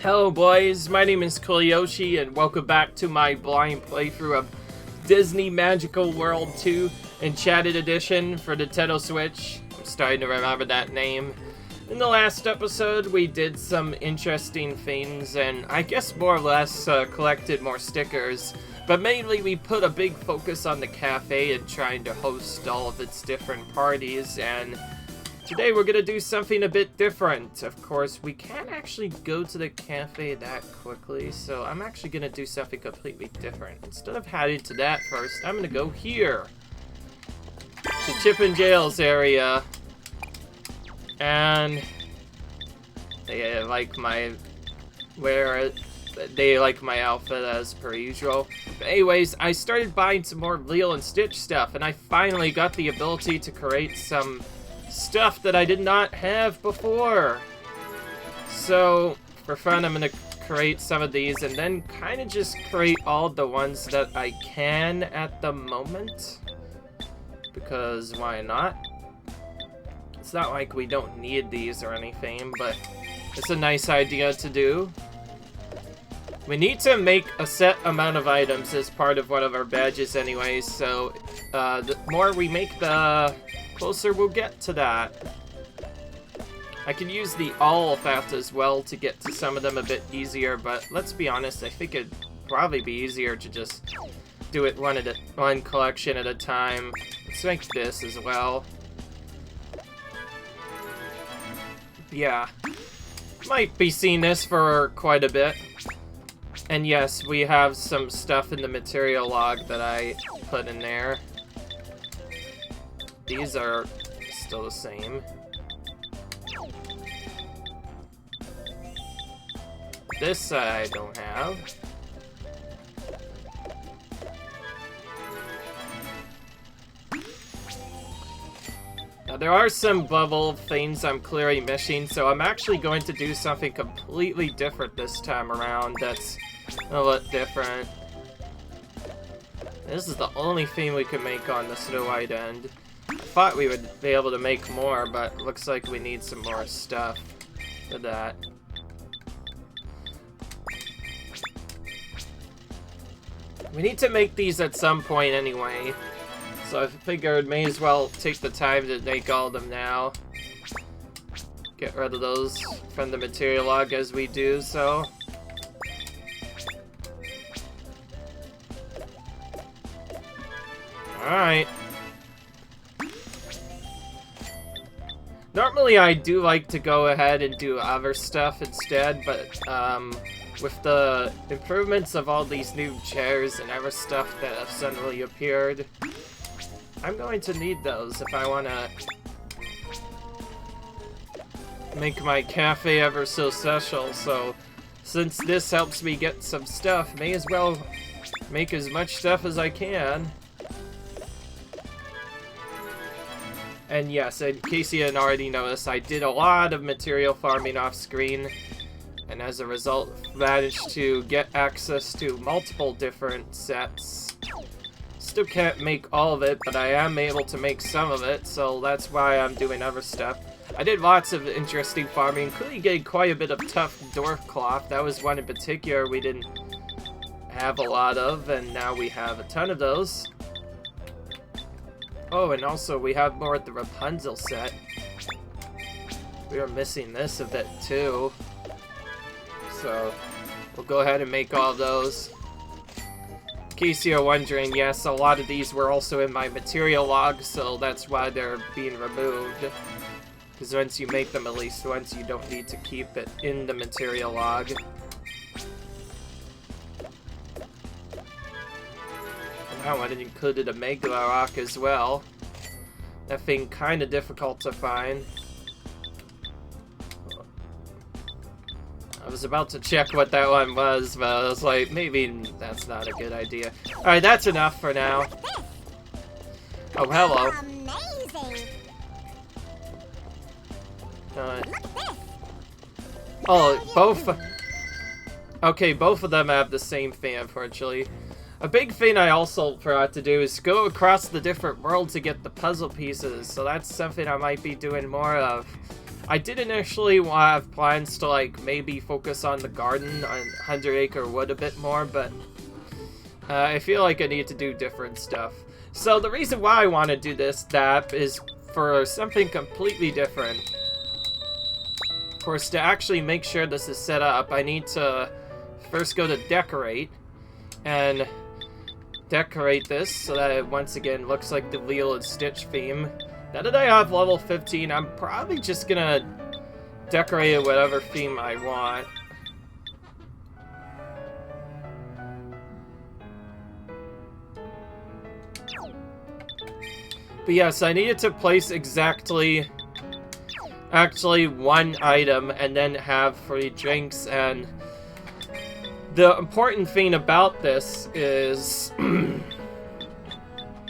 Hello boys, my name is CoolYoshi and welcome back to my blind playthrough of Disney Magical World 2 Enchanted Edition for Nintendo Switch. I'm starting to remember that name. In the last episode we did some interesting things and I guess more or less collected more stickers. But mainly we put a big focus on the cafe and trying to host all of its different parties, and today we're gonna do something a bit different. Of course, we can't actually go to the cafe that quickly, so I'm actually gonna do something completely different. Instead of heading to that first, I'm gonna go here to Chip and Jail's area, and they like my outfit as per usual. But anyways, I started buying some more Lilo and Stitch stuff, and I finally got the ability to create some stuff that I did not have before. So, for fun, I'm gonna create some of these, and then kind of just create all the ones that I can at the moment. Because why not? It's not like we don't need these or anything, but it's a nice idea to do. We need to make a set amount of items as part of one of our badges anyways, so the more we make, the closer we'll get to that. I can use the all effect as well to get to some of them a bit easier, but let's be honest, I think it'd probably be easier to just do it one collection at a time. Let's make this as well. Yeah, might be seeing this for quite a bit. And yes, we have some stuff in the material log that I put in there. These are still the same. This I don't have. Now there are some bubble things I'm clearly missing, so I'm actually going to do something completely different this time around that's a lot different. This is the only thing we can make on the Snow White end. I thought we would be able to make more, but it looks like we need some more stuff for that. We need to make these at some point anyway, so I figured may as well take the time to make all of them now. Get rid of those from the material log as we do so. Alright. Normally I do like to go ahead and do other stuff instead, but with the improvements of all these new chairs and other stuff that have suddenly appeared, I'm going to need those if I want to make my cafe ever so special. So since this helps me get some stuff, may as well make as much stuff as I can. And yes, in case you hadn't already noticed, I did a lot of material farming off screen, and as a result managed to get access to multiple different sets. Still can't make all of it, but I am able to make some of it, so that's why I'm doing other stuff. I did lots of interesting farming, including getting quite a bit of tough dwarf cloth. That was one in particular we didn't have a lot of, and now we have a ton of those. Oh, and also we have more at the Rapunzel set. We are missing this a bit too. So we'll go ahead and make all of those. In case you're wondering, yes, a lot of these were also in my material log, so that's why they're being removed. Because once you make them at least once, you don't need to keep it in the material log. That one included a Mega Rock as well. That thing kind of difficult to find. I was about to check what that one was, but I was like, maybe that's not a good idea. Alright, that's enough for now. Oh, hello. Amazing. Oh, both... Okay, both of them have the same thing, unfortunately. A big thing I also forgot to do is go across the different worlds to get the puzzle pieces, so that's something I might be doing more of. I did initially have plans to, like, maybe focus on the garden on 100 Acre Wood a bit more, but I feel like I need to do different stuff. So the reason why I want to do this tab is for something completely different. Of course, to actually make sure this is set up, I need to first go to decorate and decorate this so that it once again looks like the Lilo and Stitch theme. Now that I have level 15, I'm probably just gonna decorate it whatever theme I want. But yes, I needed to place actually one item and then have free drinks, and the important thing about this is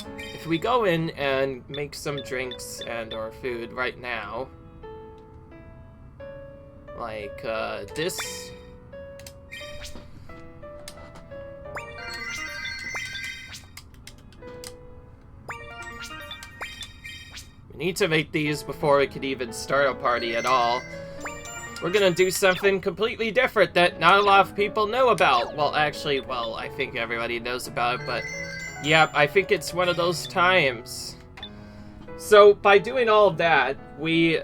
if we go in and make some drinks and or food right now, like this, we need to make these before we could even start a party at all. We're gonna do something completely different that not a lot of people know about. Well, actually, well, I think everybody knows about it, but yeah, I think it's one of those times. So, by doing all of that, we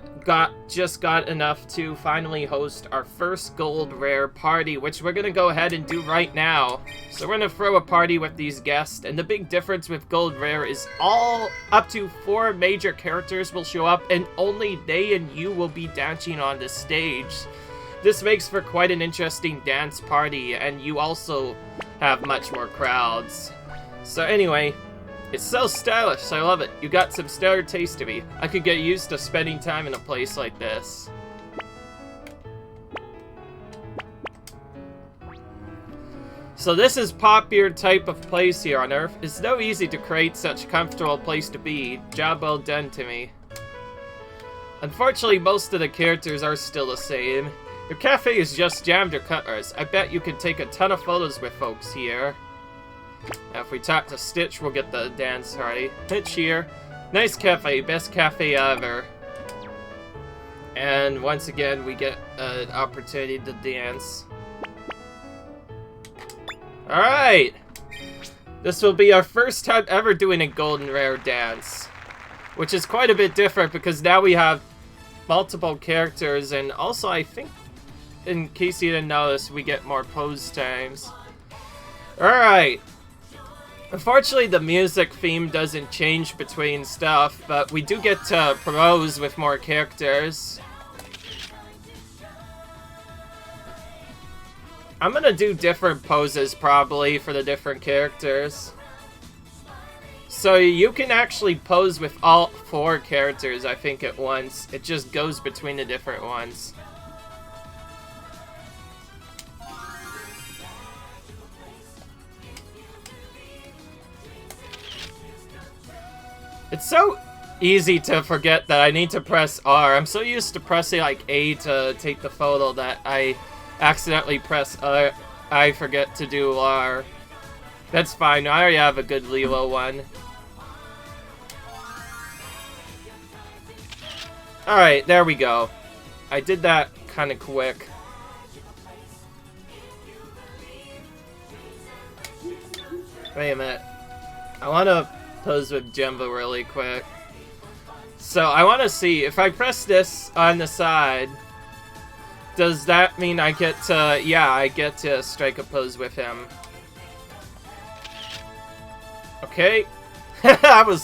just got enough to finally host our first gold rare party, which we're gonna go ahead and do right now. So we're gonna throw a party with these guests, and the big difference with gold rare is all up to 4 major characters will show up, and only they and you will be dancing on the stage. This makes for quite an interesting dance party, and you also have much more crowds. So anyway, it's so stylish, I love it. You got some stellar taste to me. I could get used to spending time in a place like this. So this is popular type of place here on Earth. It's no easy to create such a comfortable place to be. Job well done to me. Unfortunately, most of the characters are still the same. Your cafe is just jammed with customers. I bet you could take a ton of photos with folks here. Now, if we talk to Stitch, we'll get the dance party. Stitch here. Nice cafe, best cafe ever. And once again, we get an opportunity to dance. Alright! This will be our first time ever doing a golden rare dance. Which is quite a bit different because now we have multiple characters, and also I think, in case you didn't notice, we get more pose times. Alright! Unfortunately, the music theme doesn't change between stuff, but we do get to pose with more characters. I'm gonna do different poses, probably, for the different characters. So you can actually pose with all 4 characters, I think, at once. It just goes between the different ones. It's so easy to forget that I need to press R. I'm so used to pressing like A to take the photo that I accidentally press R. I forget to do R. That's fine, I already have a good Lilo one. Alright, there we go. I did that kind of quick. Wait a minute. I want to pose with Jimbo really quick. So I want to see, if I press this on the side, does that mean I get to, yeah, I get to strike a pose with him. Okay. I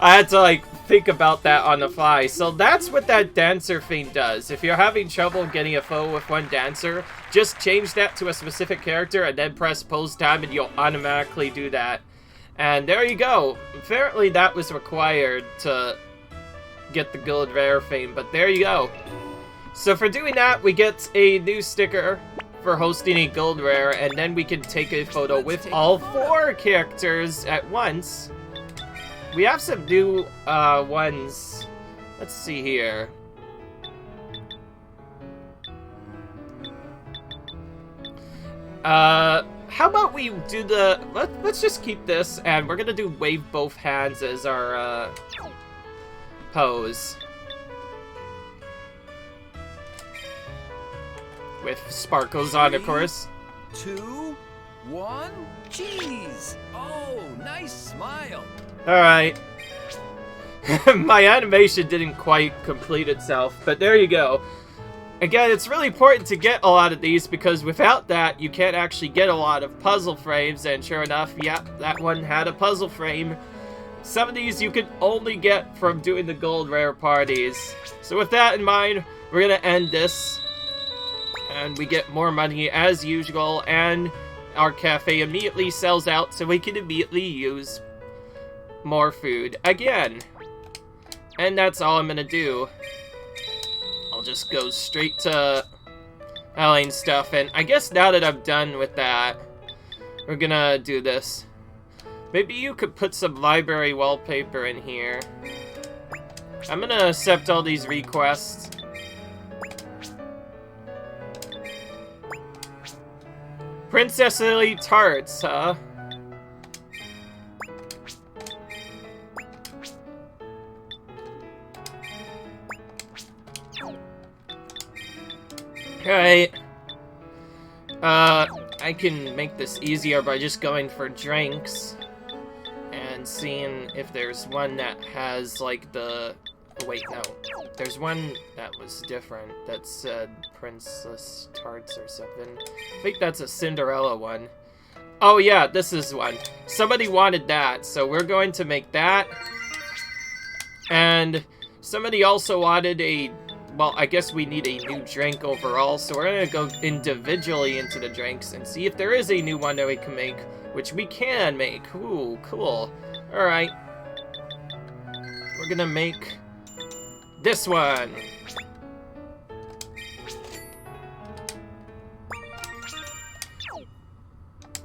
had to like think about that on the fly. So that's what that dancer thing does. If you're having trouble getting a photo with one dancer, just change that to a specific character and then press pose time and you'll automatically do that. And there you go. Apparently that was required to get the gold rare fame, but there you go. So for doing that, we get a new sticker for hosting a gold rare, and then we can take a photo with all 4 characters at once. We have some new ones. Let's see here. How about we do the... Let's just keep this, and we're gonna do wave both hands as our pose. With sparkles on, of 3, course. 2, 1, cheese! Oh, nice smile. Alright. My animation didn't quite complete itself, but there you go. Again, it's really important to get a lot of these because without that, you can't actually get a lot of puzzle frames, and sure enough, yeah, that one had a puzzle frame. Some of these you can only get from doing the gold rare parties. So with that in mind, we're gonna end this. And we get more money as usual, and our cafe immediately sells out so we can immediately use more food again. And that's all I'm gonna do. I'll just go straight to selling stuff, and I guess now that I'm done with that, we're gonna do this. Maybe you could put some library wallpaper in here. I'm gonna accept all these requests. Princess Lily tarts, huh? Alright. I can make this easier by just going for drinks and seeing if there's one that has, like, the... Oh, wait, no. There's one that was different that said Princess Tarts or something. I think that's a Cinderella one. Oh, yeah, this is one. Somebody wanted that, so we're going to make that. And somebody also wanted a... Well, I guess we need a new drink overall, so we're gonna go individually into the drinks and see if there is a new one that we can make, which we can make. Ooh, cool. Alright. We're gonna make this one.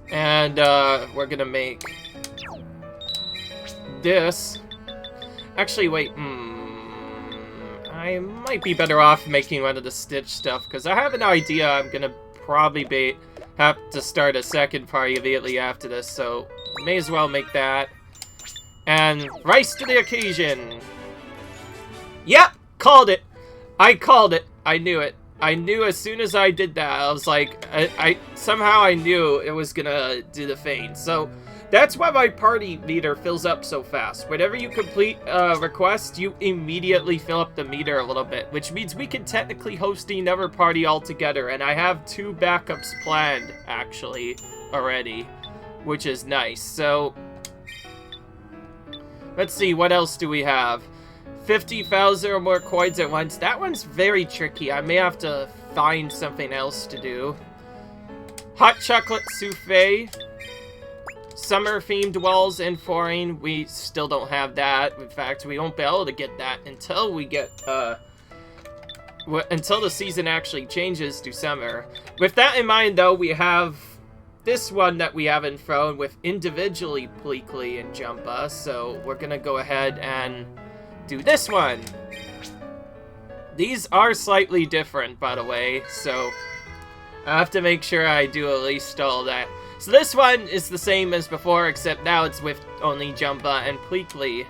And, we're gonna make this. Actually, wait, I might be better off making one of the Stitch stuff, because I have an idea I'm gonna probably have to start a second party immediately after this, so may as well make that. And rise to the occasion! Yep! Called it! I called it! I knew it. I knew as soon as I did that, I was like, somehow I knew it was gonna do the feint. So, that's why my party meter fills up so fast. Whenever you complete a request, you immediately fill up the meter a little bit, which means we can technically host another party altogether, and I have 2 backups planned, actually, already, which is nice. So, let's see, what else do we have? 50,000 or more coins at once. That one's very tricky. I may have to find something else to do. Hot chocolate souffle. Summer-themed walls and flooring. We still don't have that. In fact, we won't be able to get that until we get, until the season actually changes to summer. With that in mind, though, we have this one that we haven't thrown with individually Pleakley and Jumba, so we're gonna go ahead and do this one. These are slightly different, by the way, so I have to make sure I do at least all that. So this one is the same as before, except now it's with only Jumba and Pleakley.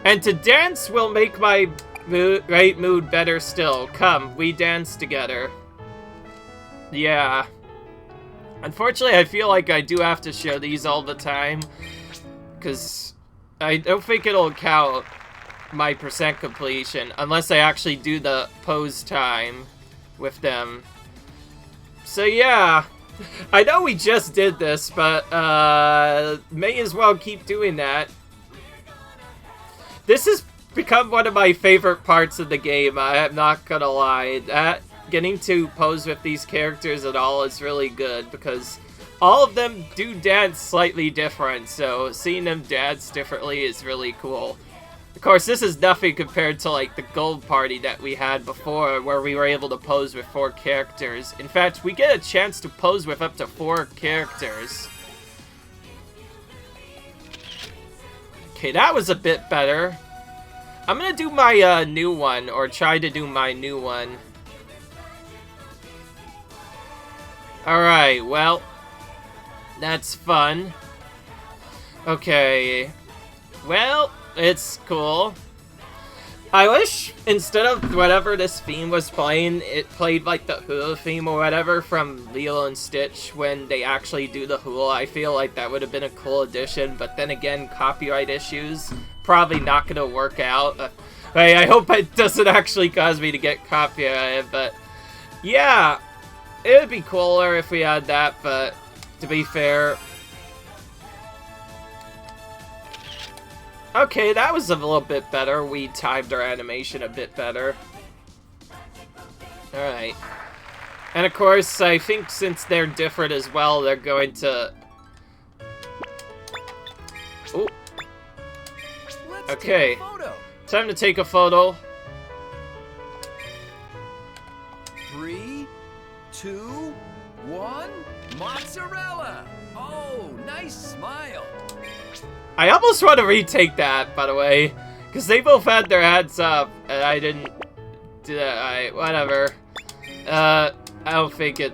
And to dance will make my right mood better still. Come, we dance together. Yeah. Unfortunately, I feel like I do have to show these all the time, because I don't think it'll count my percent completion unless I actually do the pose time with them. So yeah, I know we just did this, but may as well keep doing that. This has become one of my favorite parts of the game, I am not gonna lie. Getting to pose with these characters at all is really good, because all of them do dance slightly different, so seeing them dance differently is really cool. Of course, this is nothing compared to, like, the gold party that we had before, where we were able to pose with 4 characters. In fact, we get a chance to pose with up to 4 characters. Okay, that was a bit better. I'm gonna do my new one, or try to do my new one. Alright, well, that's fun. Okay, well, it's cool. I wish instead of whatever this theme was playing, it played like the hula theme or whatever from Lilo and Stitch when they actually do the hula. I feel like that would have been a cool addition, but then again, copyright issues, probably not going to work out. I hope it doesn't actually cause me to get copyrighted, but yeah, it would be cooler if we had that, but to be fair... Okay, that was a little bit better. We timed our animation a bit better. Alright. And of course, I think since they're different as well, they're going to... Ooh. Okay. Time to take a photo. 3, 2, 1, mozzarella! Oh, nice smile! I almost want to retake that, by the way, because they both had their hands up, and I didn't do that. Whatever. I don't think I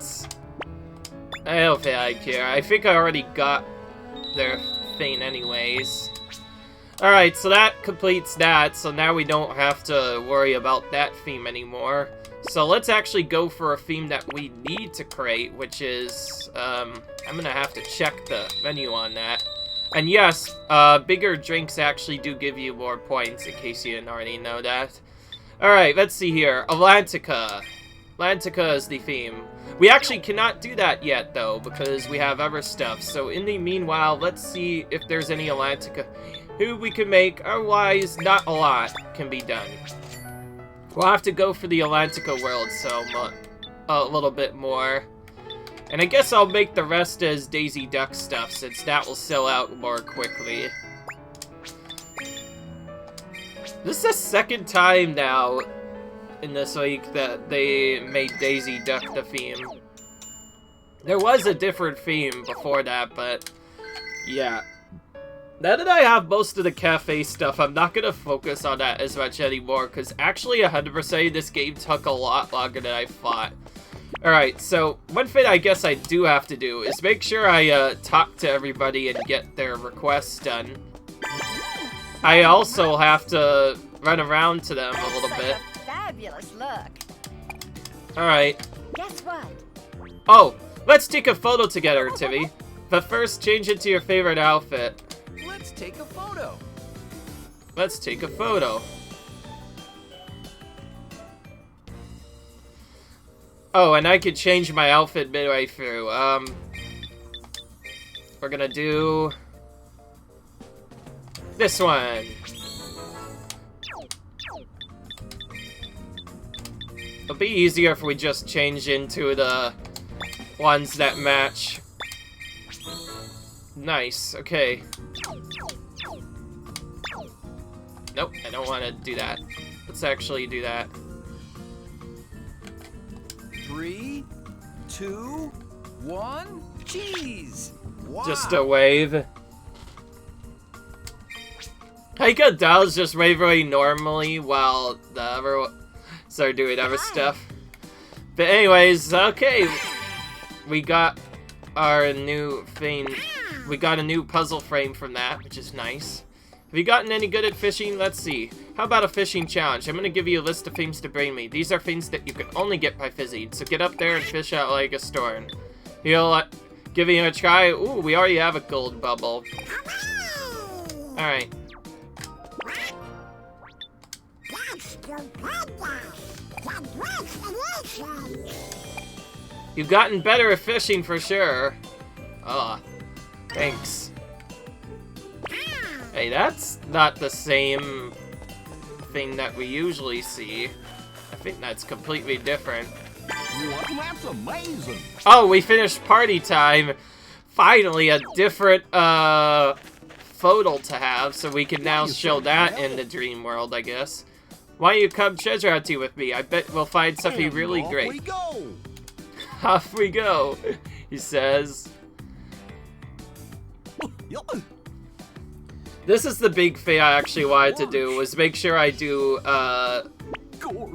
care. I think I already got their thing anyways. Alright, so that completes that, so now we don't have to worry about that theme anymore. So let's actually go for a theme that we need to create, which is, I'm gonna have to check the menu on that. And yes, bigger drinks actually do give you more points, in case you didn't already know that. Alright, let's see here. Atlantica. Atlantica is the theme. We actually cannot do that yet, though, because we have other stuff. So in the meanwhile, let's see if there's any Atlantica who we can make. Otherwise, not a lot can be done. We'll have to go for the Atlantica world, so a little bit more. And I guess I'll make the rest as Daisy Duck stuff, since that will sell out more quickly. This is the second time now in this week that they made Daisy Duck the theme. There was a different theme before that, but yeah. Now that I have most of the cafe stuff, I'm not going to focus on that as much anymore, because actually 100% this game took a lot longer than I thought. Alright, so one thing I guess I do have to do is make sure I talk to everybody and get their requests done. I also have to run around to them a little bit. Fabulous look. Alright. Guess what? Oh, let's take a photo together, Timmy. But first, change it to your favorite outfit. Let's take a photo. Let's take a photo. Oh, and I could change my outfit midway through. We're gonna do this one. It'll be easier if we just change into the ones that match. Nice, okay. Nope, I don't want to do that. Let's actually do that. 3, 2, 1, cheese! Wow. Just a wave. I could dolls just wave really normally while the other start doing other stuff. But anyways, okay. We got our new thing. We got a new puzzle frame from that, which is nice. Have you gotten any good at fishing? Let's see. How about a fishing challenge? I'm gonna give you a list of things to bring me. These are things that you can only get by fizzing, so get up there and fish out like a storm. You'll give it a try. Ooh, we already have a gold bubble. Alright. You've gotten better at fishing for sure. Ah, thanks. Hey, that's not the same thing that we usually see. I think that's completely different. That's amazing. Oh, we finished party time. Finally, a different photo to have, so we can now show that in the dream world, I guess. Why don't you come treasure hunting with me? I bet we'll find something really great. Off we go. Off we go, he says. This is the big thing I actually wanted to do, was make sure I do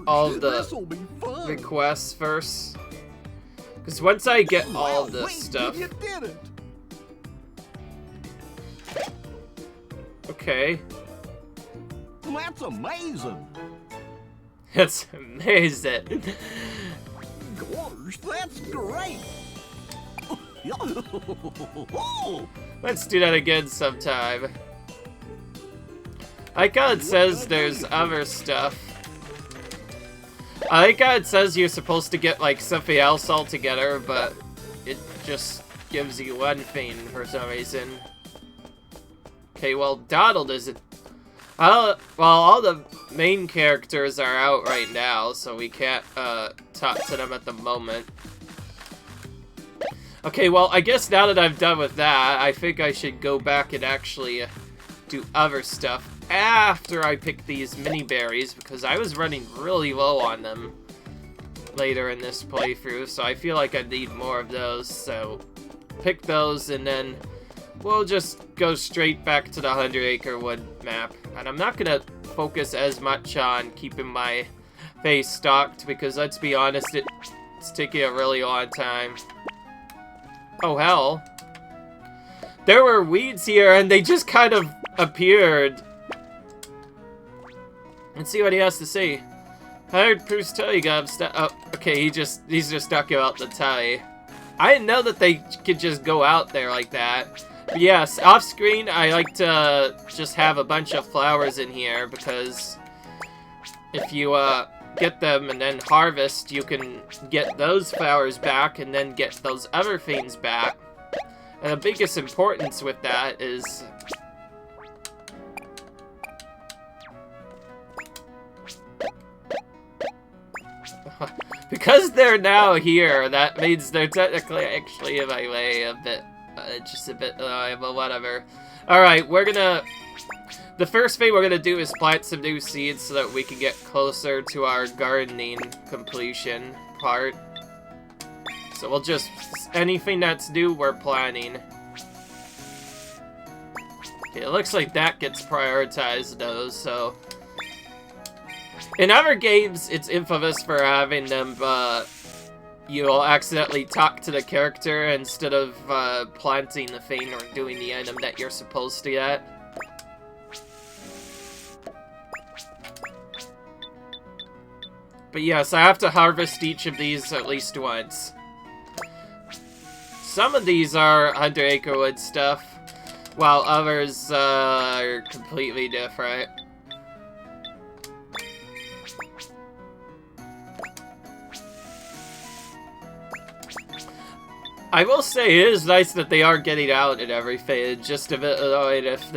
all of the requests first. Because once I get all of this stuff... Okay. That's amazing. It's amazing. Gosh, that's great. Let's do that again sometime. I like how it says there's other stuff. I like how it says you're supposed to get like something else altogether, but it just gives you one thing for some reason. Okay, well, Donald isn't. Well, all the main characters are out right now, so we can't talk to them at the moment. Okay, well, I guess now that I'm done with that, I think I should go back and actually do other stuff after I pick these mini berries, because I was running really low on them later in this playthrough, so I feel like I need more of those, so pick those, and then we'll just go straight back to the 100 Acre Wood map. And I'm not gonna focus as much on keeping my face stocked, because let's be honest, it's taking a really long time. Oh hell. There were weeds here and they just kind of appeared. Let's see what he has to say. I heard Bruce tell you got him oh, okay, he's just talking about the tie. I didn't know that they could just go out there like that. But yes, off screen I like to just have a bunch of flowers in here, because if you get them and then harvest, you can get those flowers back and then get those other things back. And the biggest importance with that is because they're now here, that means they're technically actually in my way a bit. Just a bit annoying, but whatever. Alright, the first thing we're gonna do is plant some new seeds so that we can get closer to our gardening completion part. So we'll just, anything that's new, we're planting. Okay, it looks like that gets prioritized though, so. In other games, it's infamous for having them, you'll accidentally talk to the character instead of planting the thing or doing the item that you're supposed to get. But yes, I have to harvest each of these at least once. Some of these are 100 Acre Wood stuff, while others are completely different. I will say it is nice that they are getting out and everything. It's just a bit annoying if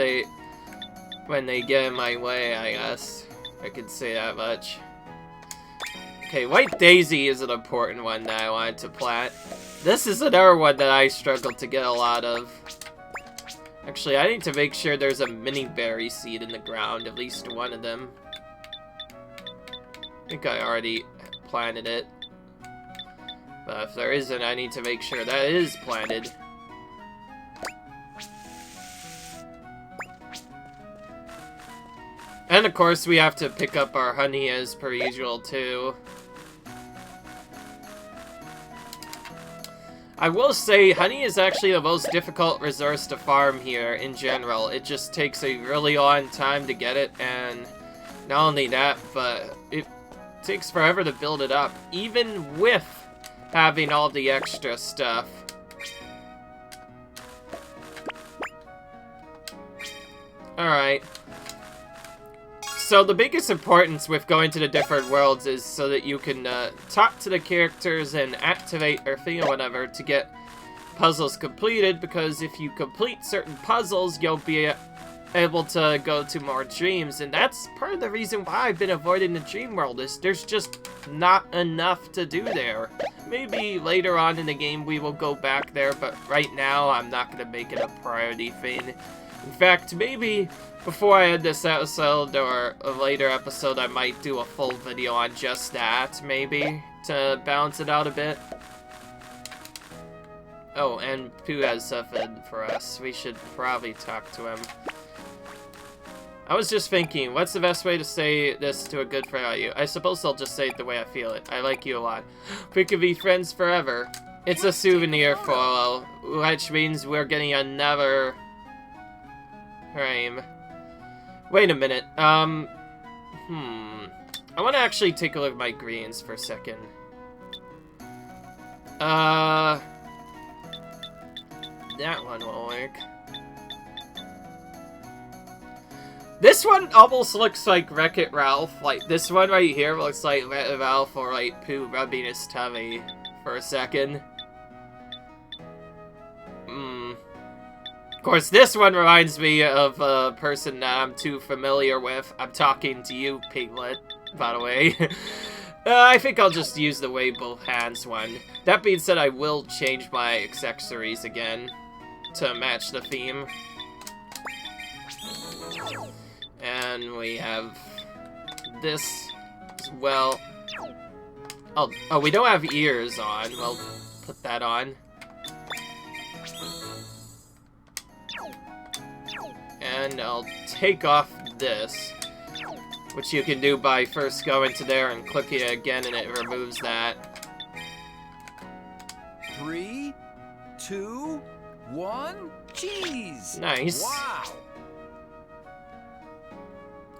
when they get in my way, I guess. I could say that much. Okay, White Daisy is an important one that I wanted to plant. This is another one that I struggled to get a lot of. Actually, I need to make sure there's a mini berry seed in the ground, at least one of them. I think I already planted it. But if there isn't, I need to make sure that is planted. And of course, we have to pick up our honey as per usual, too. I will say, honey is actually the most difficult resource to farm here in general. It just takes a really long time to get it, and not only that, but it takes forever to build it up, even with having all the extra stuff. Alright. So the biggest importance with going to the different worlds is so that you can talk to the characters and activate or thing or whatever to get puzzles completed, because if you complete certain puzzles, you'll be able to go to more dreams, and that's part of the reason why I've been avoiding the dream world, is there's just not enough to do there. Maybe later on in the game we will go back there, but right now I'm not going to make it a priority thing. In fact, maybe before I end this episode or a later episode, I might do a full video on just that, maybe, to balance it out a bit. Oh, and Pooh has something for us. We should probably talk to him. I was just thinking, what's the best way to say this to a good friend about you? I suppose I'll just say it the way I feel it. I like you a lot. We could be friends forever. It's a souvenir photo, which means we're getting another frame. Wait a minute. I want to actually take a look at my greens for a second. That one will work. This one almost looks like Wreck-It Ralph. Like, this one right here looks like Wreck-It Ralph or, like, Pooh rubbing his tummy for a second. Of course, this one reminds me of a person that I'm too familiar with. I'm talking to you, Piglet, by the way. I think I'll just use the wave both hands one. That being said, I will change my accessories again to match the theme. And we have this as well. Oh, we don't have ears on. Well, put that on. And I'll take off this, which you can do by first going to there and clicking it again, and it removes that. 3, 2, 1, cheese! Nice. Wow!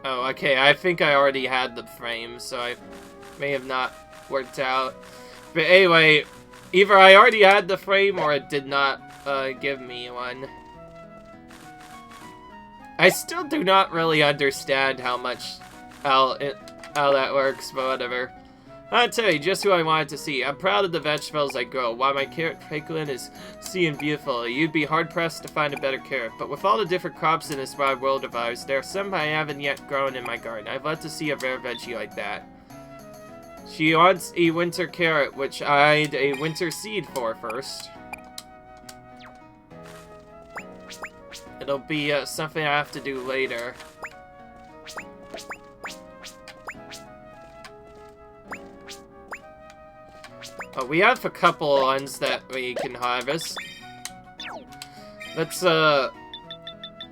Oh, okay, I think I already had the frame, so I may have not worked out. But anyway, either I already had the frame or it did not give me one. I still do not really understand how that works, but whatever. I'll tell you just who I wanted to see. I'm proud of the vegetables I grow. While my carrot pickling is seeing beautiful, you'd be hard-pressed to find a better carrot. But with all the different crops in this wide world of ours, there are some I haven't yet grown in my garden. I'd love to see a rare veggie like that. She wants a winter carrot, which I'd a winter seed for first. It'll be something I have to do later. Oh, we have a couple ones that we can harvest. Let's, so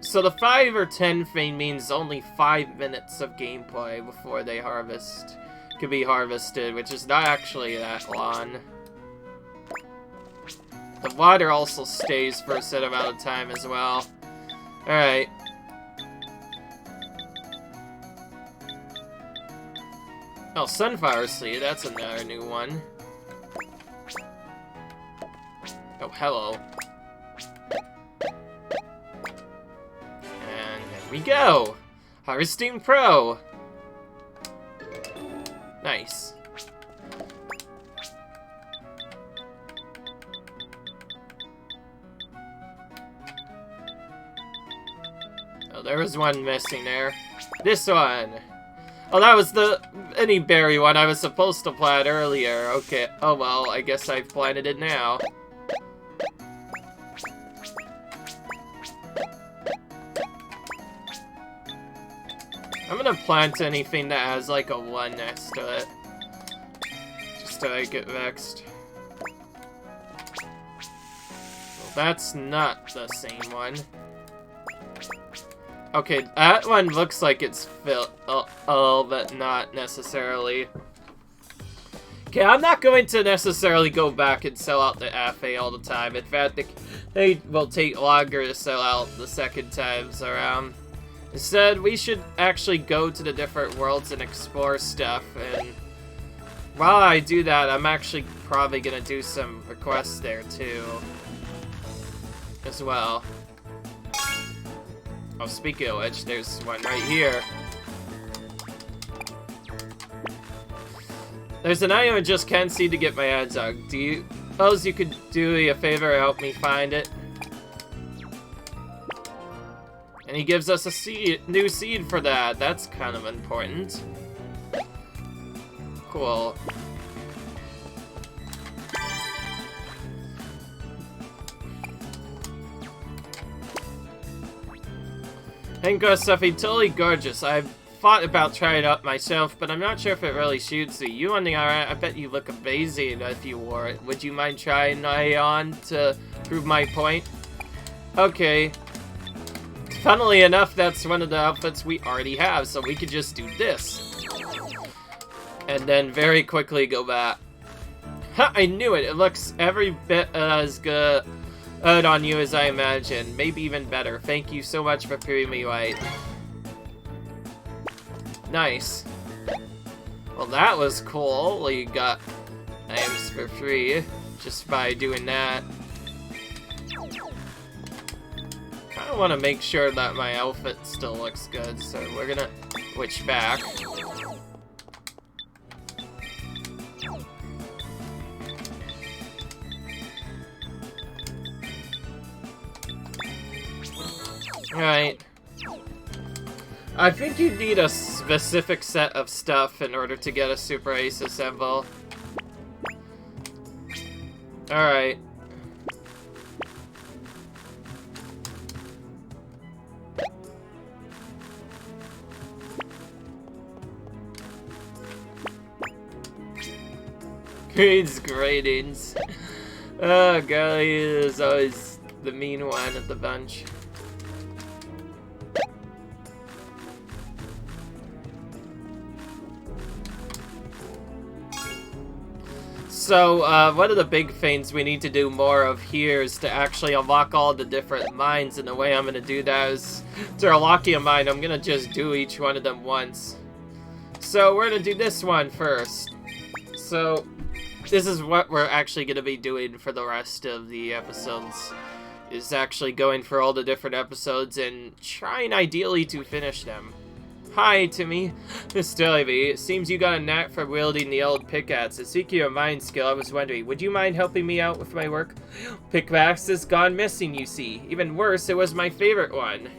the 5 or 10 thing means only 5 minutes of gameplay before they can be harvested, which is not actually that long. The water also stays for a set amount of time as well. Alright. Oh, sunflower seed, that's another new one. Oh, hello. And there we go! Harvesting Pro! Nice. Oh, there was one missing there. This one! Oh, that was the any berry one I was supposed to plant earlier. Okay, oh well, I guess I've planted it now. I'm gonna plant anything that has like a 1 next to it. Just so I get vexed. Well, that's not the same one. Okay, that one looks like it's filled, but not necessarily. Okay, I'm not going to necessarily go back and sell out the FA all the time. In fact, they will take longer to sell out the second times around. Instead, we should actually go to the different worlds and explore stuff, and while I do that, I'm actually probably gonna do some requests there too, as well. Oh, speaking of which, there's one right here. There's an item I just can't seem to get my hands on. Do you suppose you could do me a favor and help me find it? And he gives us a new seed for that. That's kind of important. Cool. Thank God, Stuffy, totally gorgeous. I've thought about trying it out myself, but I'm not sure if it really shoots me. You on the alright? I bet you look amazing if you wore it. Would you mind trying it on to prove my point? Okay. Funnily enough, that's one of the outfits we already have, so we could just do this. And then very quickly go back. Ha! I knew it! It looks every bit as good on you as I imagined. Maybe even better. Thank you so much for proving me right. Nice. Well, that was cool. We got items for free just by doing that. I want to make sure that my outfit still looks good, so we're gonna switch back. Alright. I think you need a specific set of stuff in order to get a Super Ace Assemble. Alright. Grades gradings. Oh god, he is always the mean one of the bunch. So, one of the big things we need to do more of here is to actually unlock all the different mines, and the way I'm gonna do that is to unlock a mine, I'm gonna just do each one of them once. So, we're gonna do this one first. So, this is what we're actually gonna be doing for the rest of the episodes, is actually going for all the different episodes and trying ideally to finish them. Hi, Timmy. Miss Davy, it seems you got a knack for wielding the old pickaxe. Speaking of mind skill, I was wondering, would you mind helping me out with my work? Pickaxe has gone missing, you see. Even worse, it was my favorite one.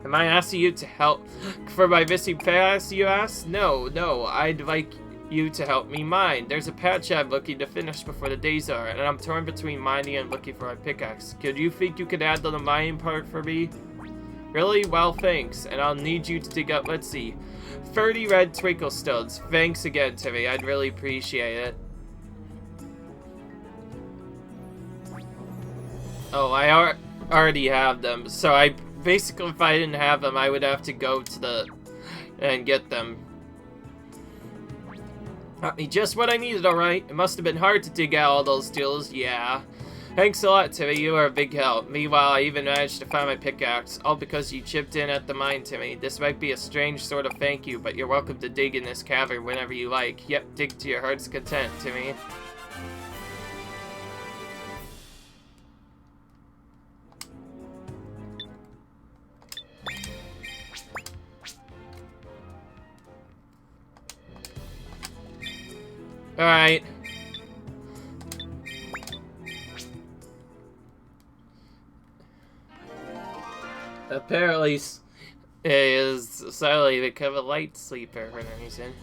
Am I asking you to help for my missing pickaxe, you ask? No, I'd like you to help me mine. There's a patch I'm looking to finish before the days are, and I'm torn between mining and looking for my pickaxe. Could you think you could add the mining part for me? Really? Well, thanks. And I'll need you to dig up, let's see, 30 red twinkle stones. Thanks again, Timmy. I'd really appreciate it. Oh, I already have them. So basically, if I didn't have them, I would have to go to and get them. Got me just what I needed, alright. It must have been hard to dig out all those deals, yeah. Thanks a lot, Timmy. You are a big help. Meanwhile, I even managed to find my pickaxe, all because you chipped in at the mine, Timmy. This might be a strange sort of thank you, but you're welcome to dig in this cavern whenever you like. Yep, dig to your heart's content, Timmy. Alright. Apparently, is suddenly become a light sleeper for no reason.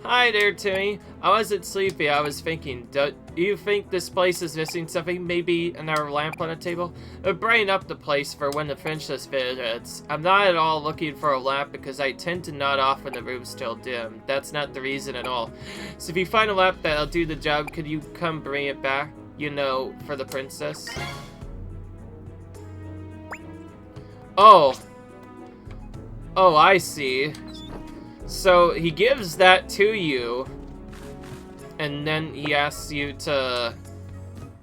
Hi there, Timmy. I wasn't sleepy, I was thinking. Do you think this place is missing something? Maybe another lamp on a table? Brighten up the place for when the princess visits. I'm not at all looking for a lamp because I tend to nod off when the room's still dim. That's not the reason at all. So if you find a lamp that'll do the job, could you come bring it back? You know, for the princess? Oh, I see. So he gives that to you, and then he asks you to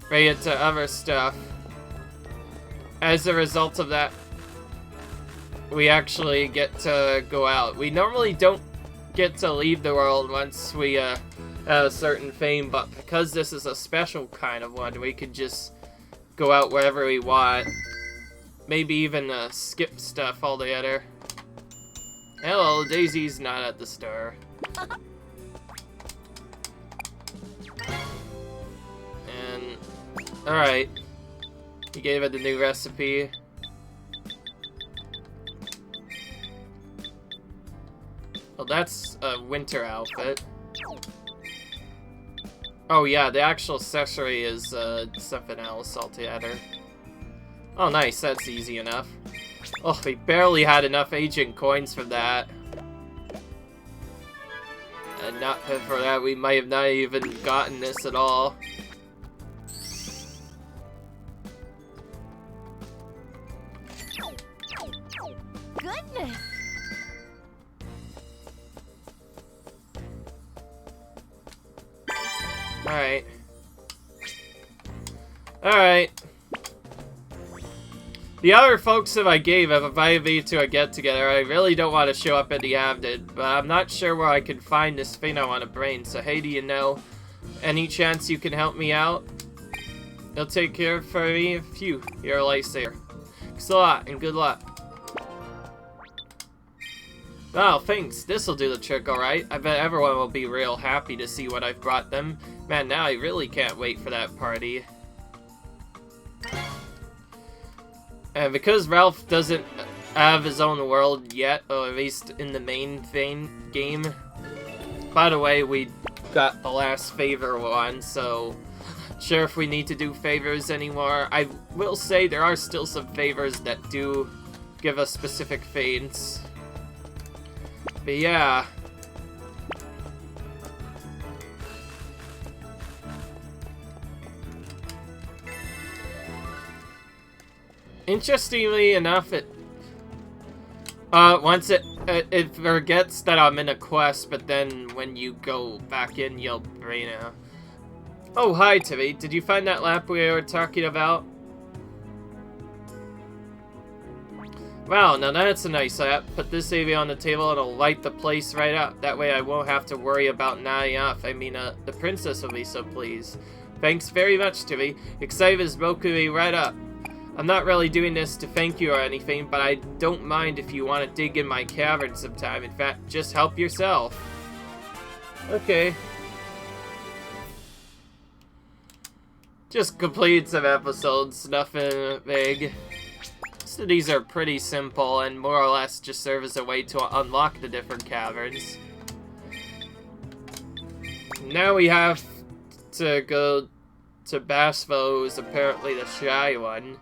bring it to other stuff. As a result of that, we actually get to go out. We normally don't get to leave the world once we have a certain thing, but because this is a special kind of one, we can just go out wherever we want. Maybe even skip stuff altogether. Hello, Daisy's not at the store. And, alright. He gave it the new recipe. Well, that's a winter outfit. Oh yeah, the actual accessory is something else altogether. Oh nice, that's easy enough. Oh, we barely had enough ancient coins for that. And not for that, we might have not even gotten this at all. Goodness! Alright. Alright. The other folks that I gave have invited me to a get-together. I really don't want to show up at the Avdid, but I'm not sure where I can find this thing I want to bring. So hey, do you know any chance you can help me out? It'll take care of for me. Phew, you're a lifesaver. Thanks a lot, and good luck. Wow, thanks. This'll do the trick, alright. I bet everyone will be real happy to see what I've brought them. Man, now I really can't wait for that party. And because Ralph doesn't have his own world yet, or at least in the main game. By the way, we got the last favor one, so sure if we need to do favors anymore. I will say there are still some favors that do give us specific fates. But yeah. Interestingly enough, once it forgets that I'm in a quest, but then when you go back in, you'll bring it. Oh, hi, Timmy. Did you find that lamp we were talking about? Wow, now that's a nice lamp. Put this AV on the table and it'll light the place right up. That way I won't have to worry about nodding off. I mean, the princess will be so pleased. Thanks very much, Timmy. Excited is woken me right up. I'm not really doing this to thank you or anything, but I don't mind if you want to dig in my cavern sometime. In fact, just help yourself. Okay. Just completed some episodes, nothing big. So these are pretty simple and more or less just serve as a way to unlock the different caverns. Now we have to go to Basfo, who's apparently the shy one.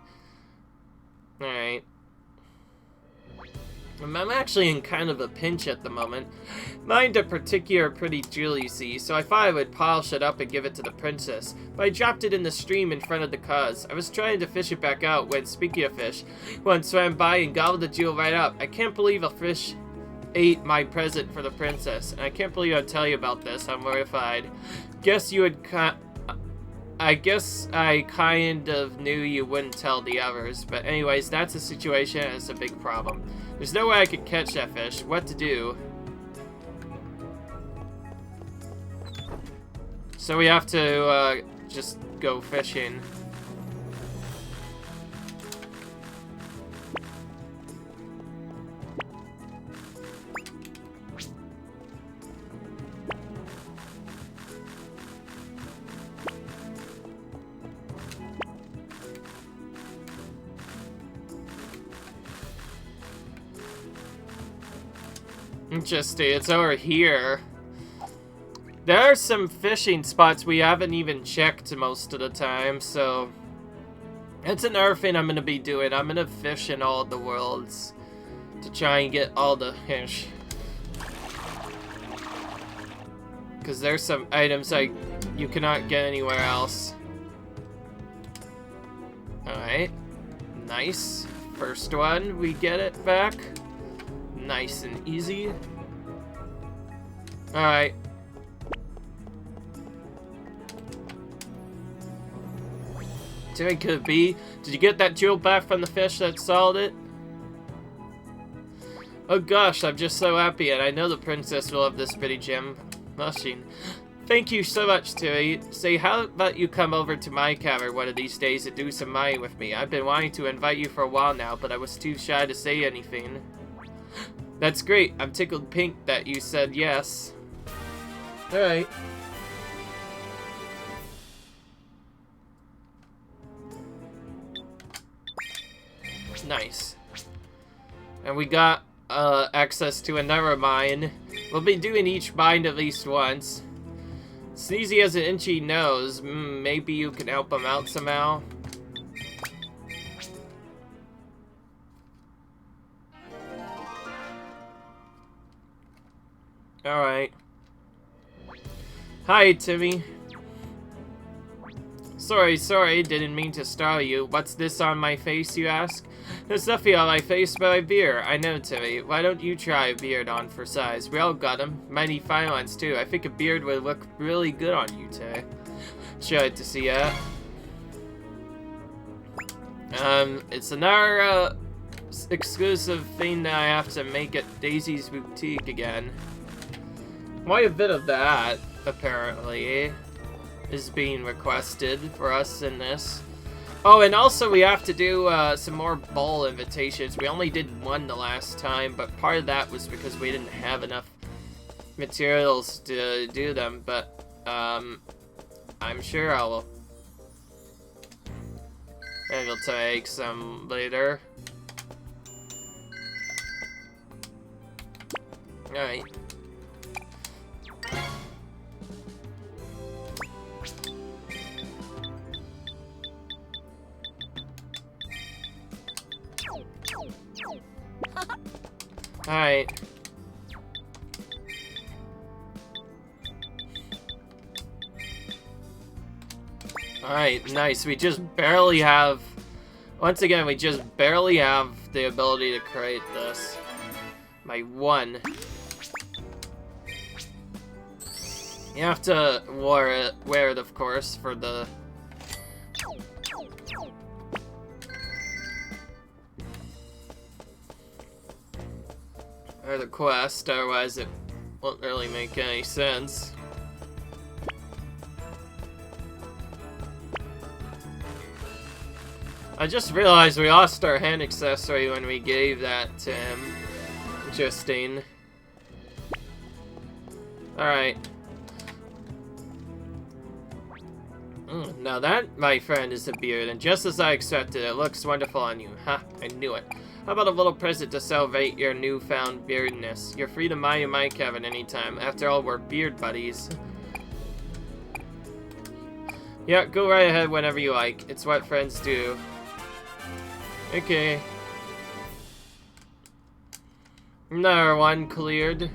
Alright. I'm actually in kind of a pinch at the moment. Mine's a particular pretty jewel, you see, so I thought I would polish it up and give it to the princess. But I dropped it in the stream in front of the cause. I was trying to fish it back out when, speaking of fish, one swam by and gobbled the jewel right up. I can't believe a fish ate my present for the princess. And I can't believe I'd tell you about this. I'm mortified. I guess I kind of knew you wouldn't tell the others. But anyways, that's a situation and it's a big problem. There's no way I could catch that fish. What to do? So we have to just go fishing. Interesting, it's over here. There are some fishing spots we haven't even checked most of the time, so that's another thing I'm gonna be doing. I'm gonna fish in all of the worlds to try and get all the fish. Because there's some items you cannot get anywhere else. Alright, nice. First one, we get it back. Nice and easy. Alright. Could it be? Did you get that jewel back from the fish that sold it? Oh gosh, I'm just so happy, and I know the princess will love this pretty gem. Mushing. Thank you so much, Tilly. Say, how about you come over to my cavern one of these days and do some mining with me? I've been wanting to invite you for a while now, but I was too shy to say anything. That's great. I'm tickled pink that you said yes. Alright. Nice. And we got access to another mine. We'll be doing each mine at least once. Sneezy has an itchy nose. Maybe you can help him out somehow. Alright. Hi, Timmy. Sorry, didn't mean to startle you. What's this on my face, you ask? There's nothing on my face but my beard. I know, Timmy. Why don't you try a beard on for size? We all got them. Mighty fine ones, too. I think a beard would look really good on you, Timmy. Sure, like to see that. It's another exclusive thing that I have to make at Daisy's Boutique again. Quite a bit of that, apparently, is being requested for us in this. Oh, and also we have to do some more bowl invitations. We only did one the last time, but part of that was because we didn't have enough materials to do them, but I'm sure I'll take some later. Alright. Alright. Alright, nice. We just barely have... Once again, we just barely have the ability to create this. My one. You have to wear it, of course, for the... or the quest, otherwise it won't really make any sense. I just realized we lost our hand accessory when we gave that to him. Interesting. Alright. Now that, my friend, is a beard, and just as I expected, it looks wonderful on you. Ha, I knew it. How about a little present to celebrate your newfound beardness? You're free to mine in my cabin anytime. After all, we're beard buddies. Yeah, go right ahead whenever you like. It's what friends do. Okay. Another one cleared.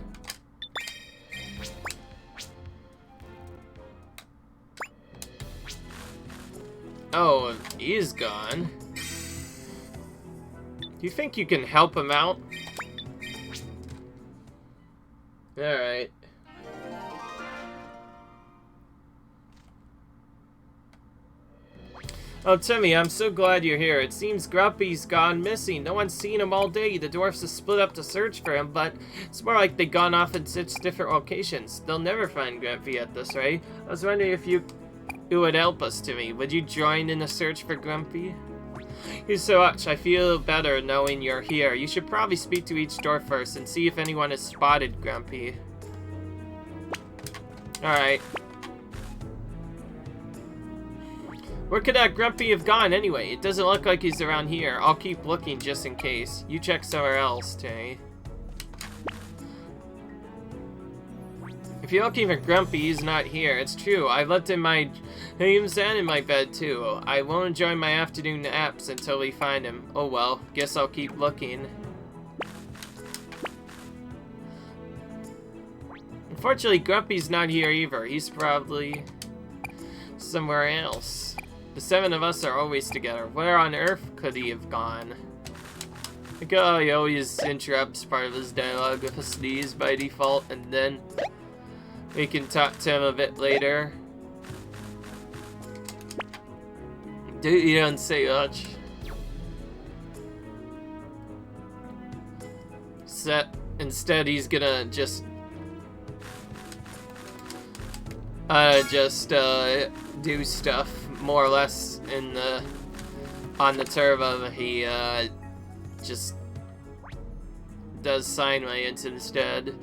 Oh, he's gone. Do you think you can help him out? Alright. Oh, Timmy, I'm so glad you're here. It seems Grumpy's gone missing. No one's seen him all day. The dwarfs have split up to search for him, but it's more like they've gone off in such different locations. They'll never find Grumpy at this rate. I was wondering if you would help us, Timmy. Would you join in the search for Grumpy? Here's so much. I feel better knowing you're here. You should probably speak to each door first and see if anyone has spotted Grumpy. Alright. Where could that Grumpy have gone anyway? It doesn't look like he's around here. I'll keep looking just in case. You check somewhere else, Timmy. If you're looking for Grumpy, he's not here. It's true. I left in my dreams and in my bed too. I won't enjoy my afternoon naps until we find him. Oh well, guess I'll keep looking. Unfortunately, Grumpy's not here either. He's probably somewhere else. The seven of us are always together. Where on earth could he have gone? Like, oh, he always interrupts part of his dialogue with a sneeze by default, and then we can talk to him a bit later. Dude, you don't say much. Instead, he's gonna just do stuff more or less in the on the turbo. He just does sign language instead.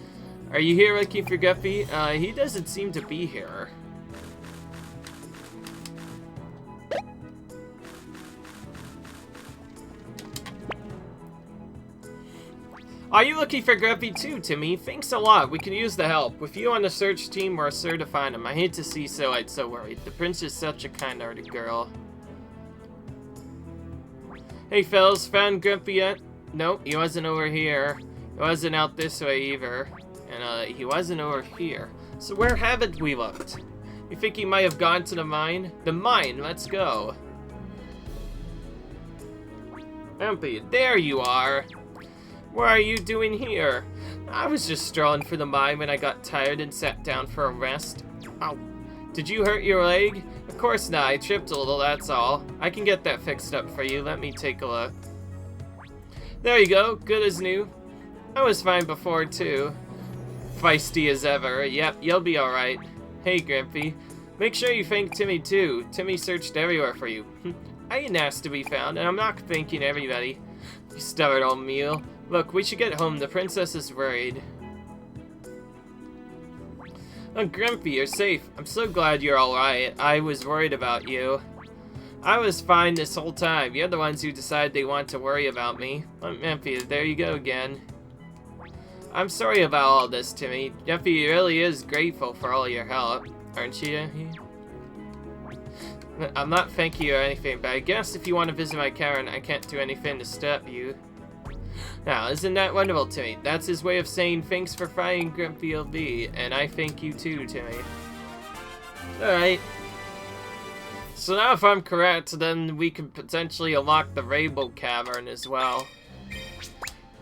Are you here looking for Guppy? He doesn't seem to be here. Are you looking for Grumpy too, Timmy? Thanks a lot. We can use the help. With you on the search team, we're sure to find him. I hate to see Soite so worried. The prince is such a kind-hearted girl. Hey, fellas, found Grumpy yet? Nope, he wasn't over here. He wasn't out this way either. And, he wasn't over here. So where haven't we looked? You think he might have gone to the mine? The mine, let's go. Grumpy, there you are. What are you doing here? I was just strolling for the mine when I got tired and sat down for a rest. Oh, Did you hurt your leg? Of course not, I tripped a little, that's all. I can get that fixed up for you, let me take a look. There you go, good as new. I was fine before too. Feisty as ever, yep, you'll be alright. Hey Grimpy, make sure you thank Timmy too. Timmy searched everywhere for you. I ain't asked to be found, and I'm not thanking everybody. You stubborn old mule. Look, we should get home, the princess is worried. Oh, Grimpy, you're safe. I'm so glad you're alright. I was worried about you. I was fine this whole time. You're the ones who decide they want to worry about me. Oh, Grimpy, there you go again. I'm sorry about all this, Timmy. Grimpy really is grateful for all your help, aren't you? I'm not thanking you or anything, but I guess if you want to visit my cavern, I can't do anything to stop you. Now, isn't that wonderful, Timmy? That's his way of saying thanks for finding Grumpy LB, and I thank you too, Timmy. Alright. So now if I'm correct, then we can potentially unlock the Rainbow Cavern as well.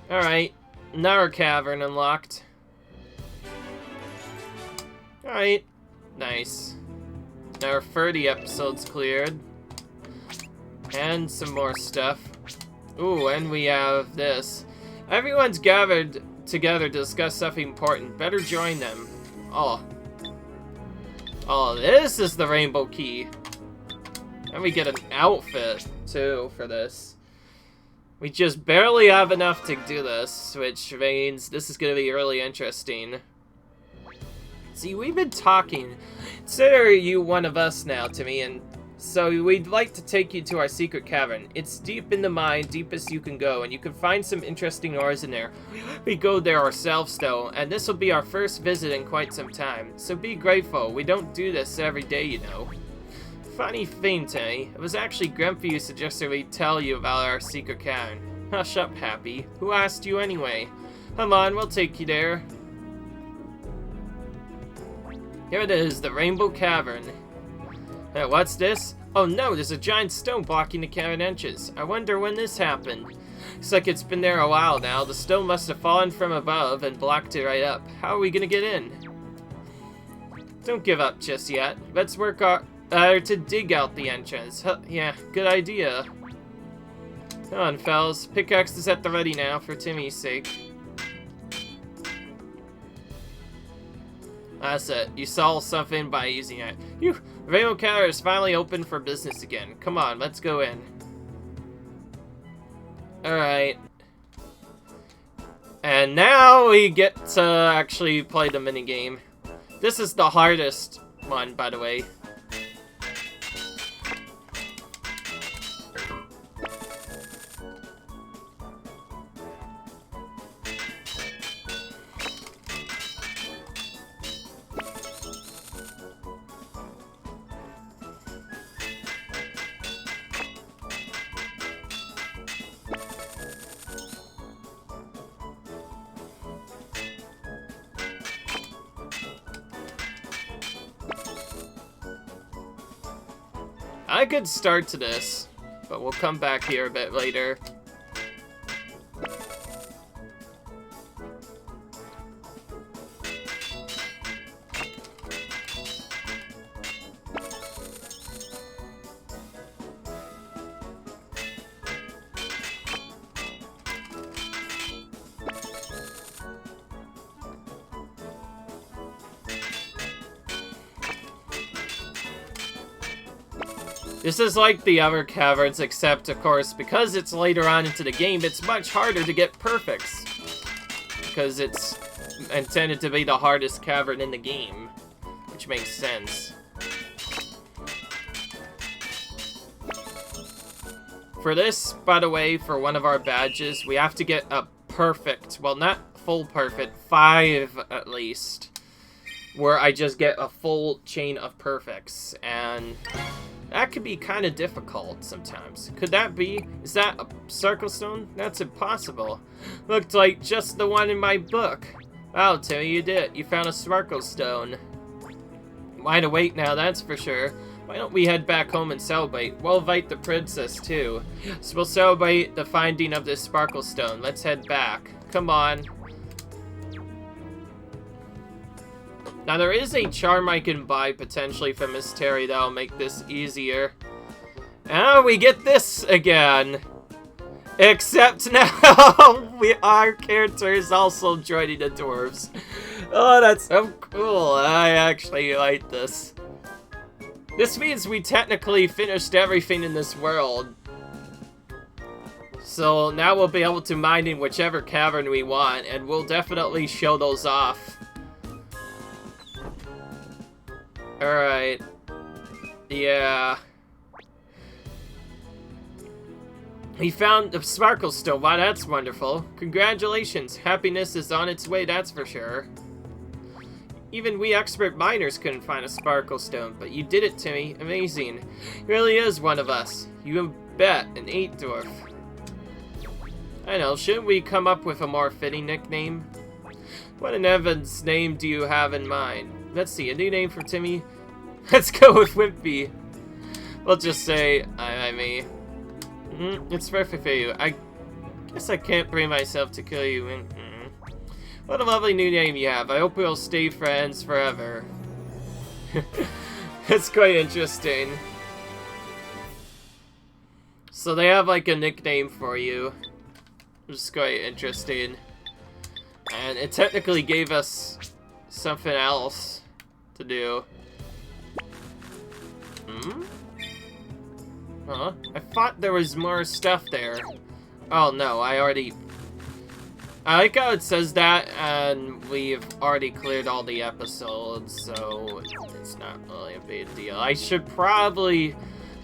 Alright. Another cavern unlocked. Alright. Nice. Now 30 episodes cleared. And some more stuff. Ooh, and we have this. Everyone's gathered together to discuss something important. Better join them. Oh. Oh, this is the rainbow key. And we get an outfit, too, for this. We just barely have enough to do this, which means this is going to be really interesting. See, we've been talking. Consider you one of us now, Timmy, and so we'd like to take you to our secret cavern. It's deep in the mine, deepest you can go, and you can find some interesting ores in there. We go there ourselves, though, and this will be our first visit in quite some time. So be grateful. We don't do this every day, you know. Funny thing, Timmy. It was actually Grumpy who suggested we tell you about our secret cavern. Hush up, Happy. Who asked you anyway? Come on, we'll take you there. Here it is, the Rainbow Cavern. What's this? Oh no, there's a giant stone blocking the cavern entrance. I wonder when this happened. Looks like it's been there a while now. The stone must have fallen from above and blocked it right up. How are we gonna get in? Don't give up just yet. Let's work to dig out the entrance. Yeah, good idea. Come on, fellas. Pickaxe is at the ready now for Timmy's sake. That's it. You solved something by using it. Rainbow Cavern is finally open for business again. Come on, let's go in. Alright. And now we get to actually play the minigame. This is the hardest one, by the way. A good start to this, but we'll come back here a bit later. This is like the other caverns, except, of course, because it's later on into the game, it's much harder to get perfects. Because it's intended to be the hardest cavern in the game, which makes sense. For this, by the way, for one of our badges, we have to get a perfect, well, not full perfect, 5 at least, where I just get a full chain of perfects, and that could be kind of difficult sometimes. Could that be? Is that a circle stone? That's impossible. Looked like just the one in my book. Wow, Timmy, you did it. You found a sparkle stone. Wide awake now, that's for sure. Why don't we head back home and celebrate? We'll invite the princess, too. So we'll celebrate the finding of this sparkle stone. Let's head back. Come on. Now, there is a charm I can buy, potentially, from Miss Terry that'll make this easier. And we get this again. Except now, our character is also joining the dwarves. Oh, that's so cool. I actually like this. This means we technically finished everything in this world. So now we'll be able to mine in whichever cavern we want, and we'll definitely show those off. Alright. Yeah. We found the Sparkle Stone. Wow, that's wonderful. Congratulations. Happiness is on its way, that's for sure. Even we expert miners couldn't find a Sparkle Stone, but you did it, Timmy. Amazing. You really is one of us. You bet, an 8 dwarf. I know, shouldn't we come up with a more fitting nickname? What in Evan's name do you have in mind? Let's see, a new name for Timmy? Let's go with Wimpy. We'll just say, I mean... it's perfect for you. I guess I can't bring myself to kill you. What a lovely new name you have. I hope we'll stay friends forever. It's quite interesting. So they have like a nickname for you. Which is quite interesting. And it technically gave us something else to do. Huh? I thought there was more stuff there. Oh no, I like how it says that, and we've already cleared all the episodes, so it's not really a big deal. I should probably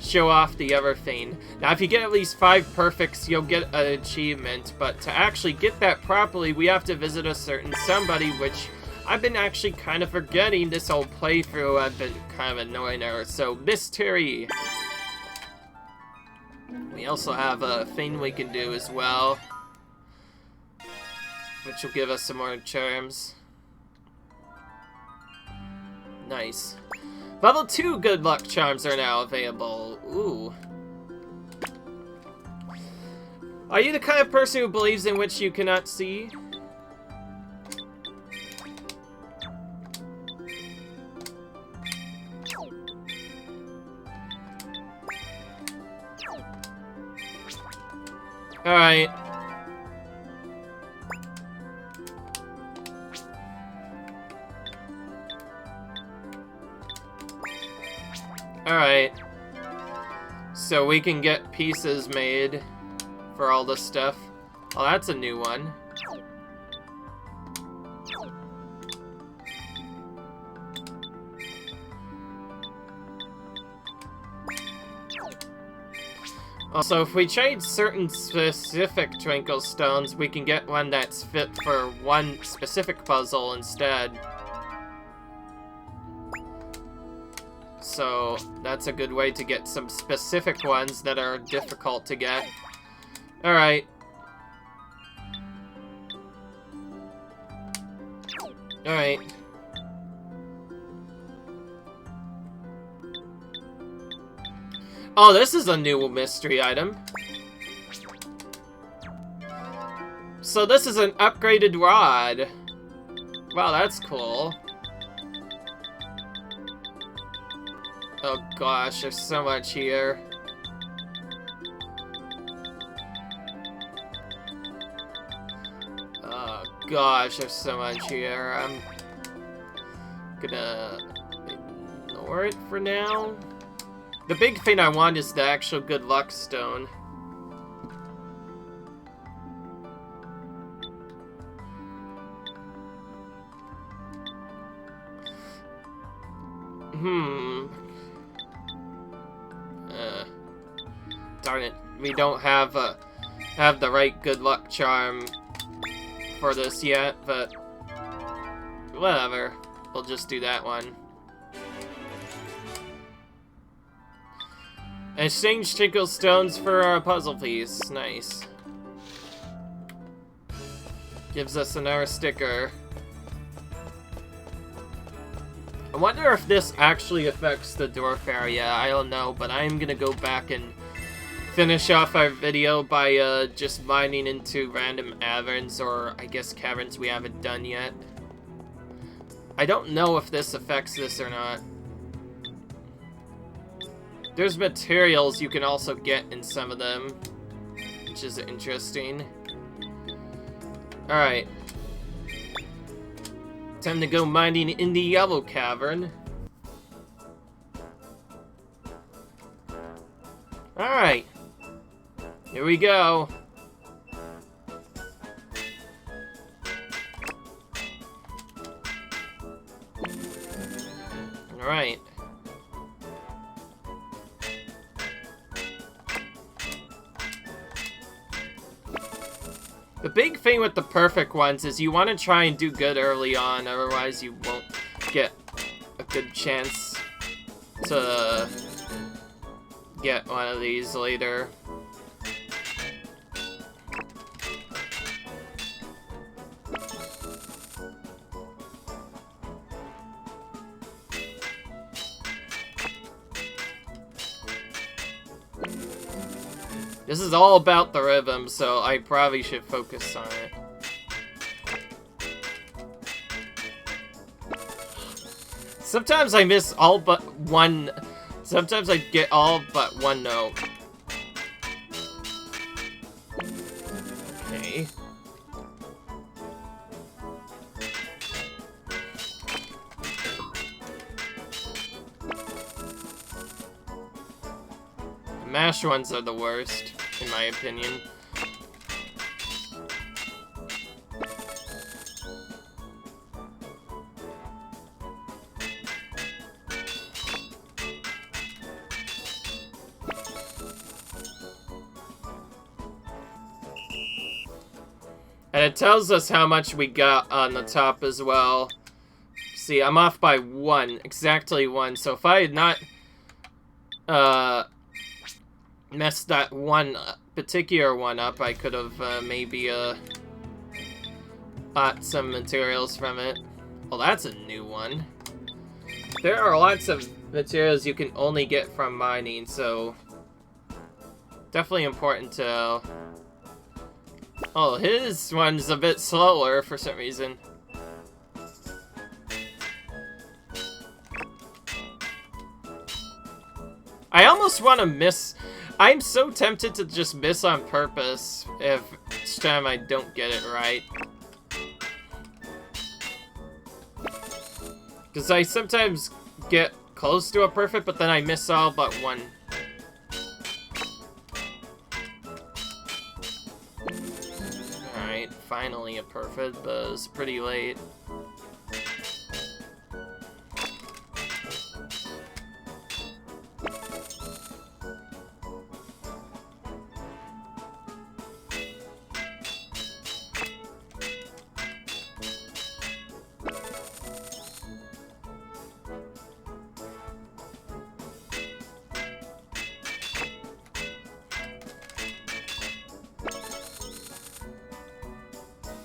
show off the other thing. Now, if you get at least 5 perfects, you'll get an achievement, but to actually get that properly, we have to visit a certain somebody, which I've been actually kind of forgetting this whole playthrough. I've been kind of annoying her. So, Miss Terry. We also have a thing we can do as well, which will give us some more charms. Nice. Level 2 good luck charms are now available. Ooh. Are you the kind of person who believes in which you cannot see? Alright. Alright. So we can get pieces made for all this stuff. Oh, that's a new one. Also, if we trade certain specific Twinkle Stones, we can get one that's fit for one specific puzzle instead. So, that's a good way to get some specific ones that are difficult to get. Alright. Alright. Oh, this is a new mystery item. So this is an upgraded rod. Wow, that's cool. Oh gosh, there's so much here. Oh gosh, there's so much here. I'm gonna ignore it for now. The big thing I want is the actual good luck stone. Darn it, we don't have the right good luck charm for this yet, but whatever. We'll just do that one. Exchange Twinkle Stones for our puzzle piece. Nice. Gives us another sticker. I wonder if this actually affects the dwarf area. I don't know, but I'm gonna go back and finish off our video by just mining into random caverns, or I guess caverns we haven't done yet. I don't know if this affects this or not. There's materials you can also get in some of them, which is interesting. Alright. Time to go mining in the Yellow Cavern. Alright. Here we go. Alright. The big thing with the perfect ones is you want to try and do good early on, otherwise you won't get a good chance to get one of these later. This is all about the rhythm, so I probably should focus on it. Sometimes I miss all but one. Sometimes I get all but one note. Okay. The mashed ones are the worst, in my opinion. And it tells us how much we got on the top as well. See, I'm off by one, exactly one. So if I had not messed that one particular one up, I could have maybe bought some materials from it. Well, that's a new one. There are lots of materials you can only get from mining, so definitely important to... Oh, his one's a bit slower for some reason. I almost want to miss... I'm so tempted to just miss on purpose if each time I don't get it right. Because I sometimes get close to a perfect, but then I miss all but one. Alright, finally a perfect, but it's pretty late.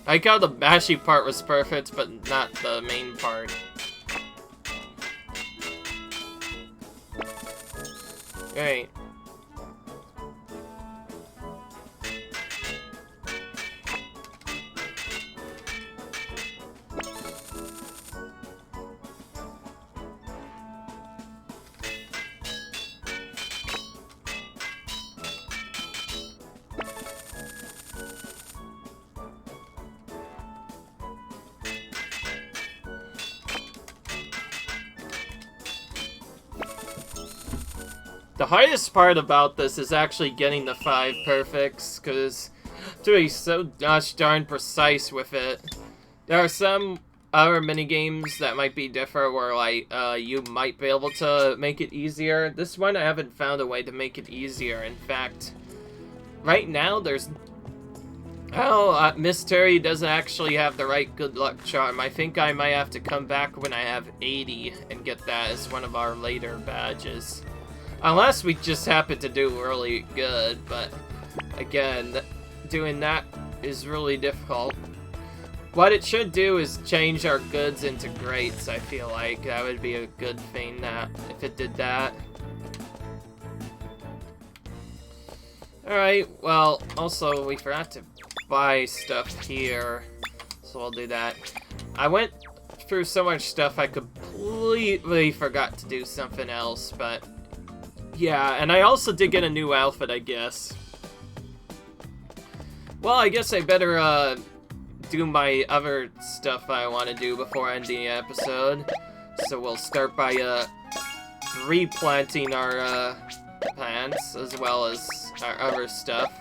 I like how the bashy part was perfect, but not the main part. Right. The hardest part about this is actually getting the 5 perfects, because to be so gosh darn precise with it. There are some other minigames that might be different where, like, you might be able to make it easier. This one, I haven't found a way to make it easier. In fact, right now, there's... Oh, Miss Terry doesn't actually have the right good luck charm. I think I might have to come back when I have 80 and get that as one of our later badges. Unless we just happen to do really good, but again, doing that is really difficult. What it should do is change our goods into greats, I feel like. That would be a good thing that if it did that. Alright, well, also we forgot to buy stuff here, so I'll do that. I went through so much stuff I completely forgot to do something else, but yeah, and I also did get a new outfit, I guess. Well, I guess I better do my other stuff I want to do before ending the episode. So we'll start by replanting our plants as well as our other stuff.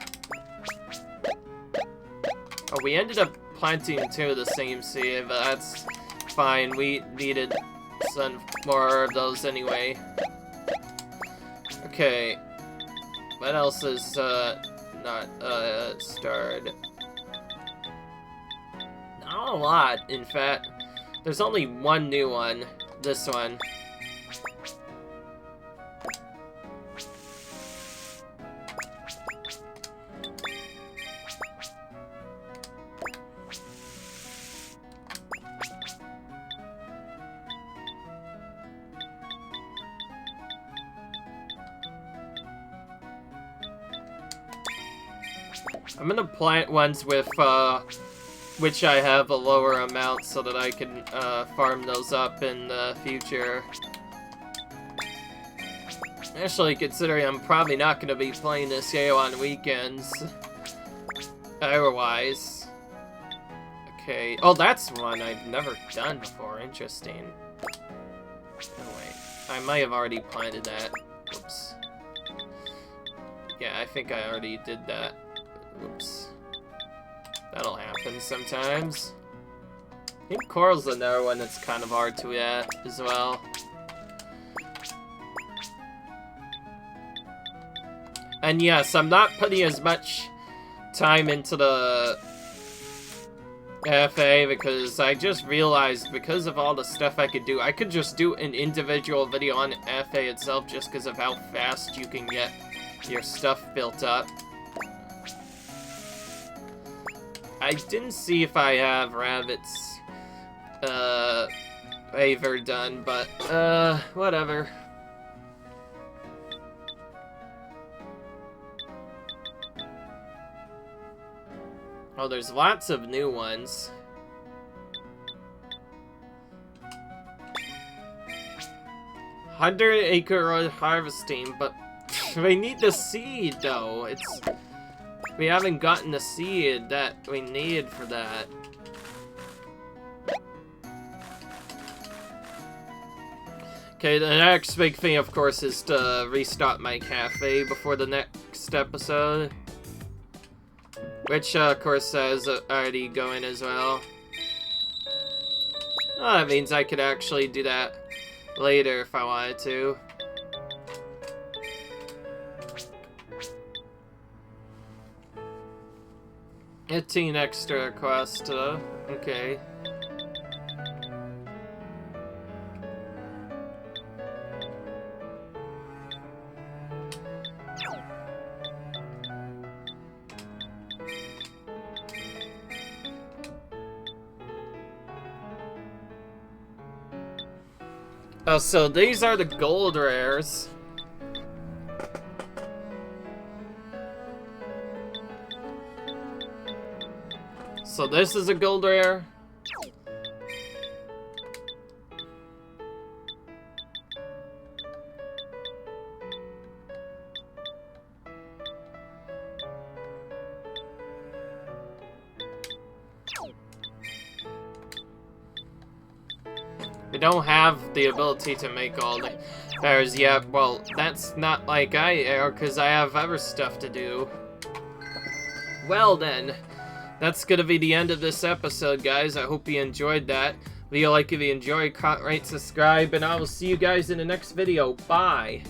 Oh, we ended up planting two of the same seed, but that's fine. We needed some more of those anyway. Okay. What else is not starred? Not a lot, in fact. There's only one new one. This one. I'm gonna plant ones with, which I have a lower amount so that I can, farm those up in the future. Actually, considering I'm probably not gonna be playing this game on weekends. Otherwise. Okay. Oh, that's one I've never done before. Interesting. Oh, wait. I might have already planted that. Whoops. Yeah, I think I already did that. Oops. That'll happen sometimes. I think coral's another one that's kind of hard to get as well. And yes, I'm not putting as much time into the FA because I just realized because of all the stuff I could do, I could just do an individual video on FA itself just because of how fast you can get your stuff built up. I didn't see if I have Rabbit's favor done, but whatever. Oh, there's lots of new ones. $100-acre harvesting, but we need the seed though. We haven't gotten the seed that we need for that. Okay, the next big thing, of course, is to restart my cafe before the next episode. Which, of course, is already going as well. Oh, that means I could actually do that later if I wanted to. 15 extra requests, okay. Oh, so these are the gold rares. So this is a gold rare. We don't have the ability to make all the rares yet. Well, that's not like I am, because I have other stuff to do. Well then. That's gonna be the end of this episode, guys. I hope you enjoyed that. Leave a like if you enjoyed, comment, rate, subscribe, and I will see you guys in the next video. Bye!